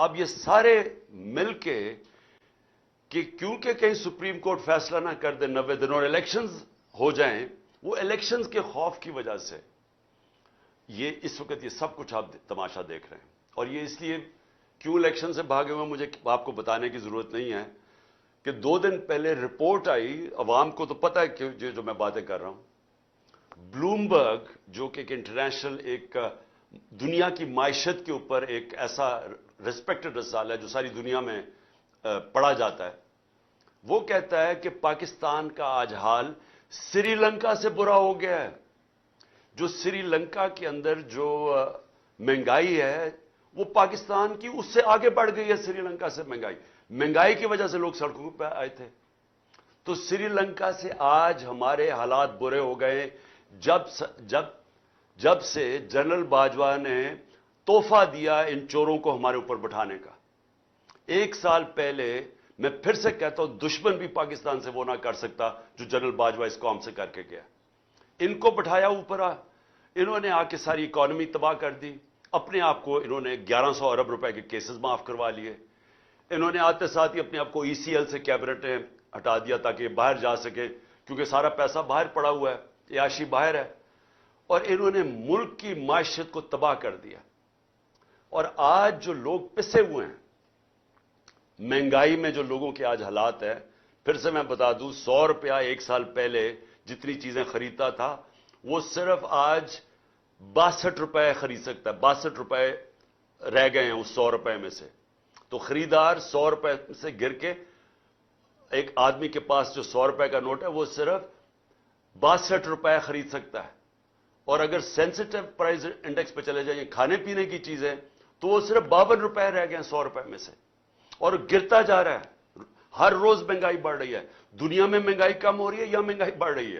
اب یہ سارے مل کے کہ کیونکہ کہیں سپریم کورٹ فیصلہ نہ کر دے 90 دن اور الیکشنز ہو جائیں، وہ الیکشنز کے خوف کی وجہ سے یہ اس وقت یہ سب کچھ آپ تماشا دیکھ رہے ہیں. اور یہ اس لیے کیوں الیکشن سے بھاگے ہوئے مجھے آپ کو بتانے کی ضرورت نہیں ہے کہ 2 دن پہلے رپورٹ آئی، عوام کو تو پتا ہے کہ جو میں باتیں کر رہا ہوں. بلومبرگ جو کہ ایک انٹرنیشنل ایک دنیا کی معیشت کے اوپر ایک ایسا ریسپیکٹڈ رسالہ ہے جو ساری دنیا میں پڑھا جاتا ہے، وہ کہتا ہے کہ پاکستان کا آج حال سری لنکا سے برا ہو گیا ہے. جو سری لنکا کے اندر جو مہنگائی ہے وہ پاکستان کی اس سے آگے بڑھ گئی ہے. سری لنکا سے مہنگائی کی وجہ سے لوگ سڑکوں پہ آئے تھے. تو سری لنکا سے آج ہمارے حالات برے ہو گئے جب سے جنرل باجوہ نے تحفہ دیا ان چوروں کو ہمارے اوپر بٹھانے کا. 1 سال پہلے میں پھر سے کہتا ہوں دشمن بھی پاکستان سے وہ نہ کر سکتا جو جنرل باجوہ اس قوم سے کر کے گیا. ان کو بٹھایا اوپر، انہوں نے آ کے ساری اکانومی تباہ کر دی. اپنے آپ کو انہوں نے 1100 ارب روپے کے کیسز معاف کروا لیے. انہوں نے آتے ساتھ ہی اپنے آپ کو ECL سے کیبنٹ نے ہٹا دیا تاکہ یہ باہر جا سکے، کیونکہ سارا پیسہ باہر پڑا ہوا ہے، عیاشی باہر ہے. اور انہوں نے ملک کی معیشت کو تباہ کر دیا. اور آج جو لوگ پسے ہوئے ہیں مہنگائی میں، جو لوگوں کے آج حالات ہیں، پھر سے میں بتا دوں 100 روپیہ 1 سال پہلے جتنی چیزیں خریدتا تھا وہ صرف آج 62 روپے خرید سکتا ہے. 62 روپے رہ گئے ہیں اس 100 روپے میں سے. تو خریدار 100 روپے سے گر کے ایک آدمی کے پاس جو 100 روپے کا نوٹ ہے وہ صرف 62 روپے خرید سکتا ہے. اور اگر سینسٹیو پرائز انڈیکس پہ چلے جائیں کھانے پینے کی چیزیں تو وہ صرف 52 روپے رہ گئے ہیں 100 روپے میں سے. اور گرتا جا رہا ہے. ہر روز مہنگائی بڑھ رہی ہے. دنیا میں مہنگائی کم ہو رہی ہے یا مہنگائی بڑھ رہی ہے؟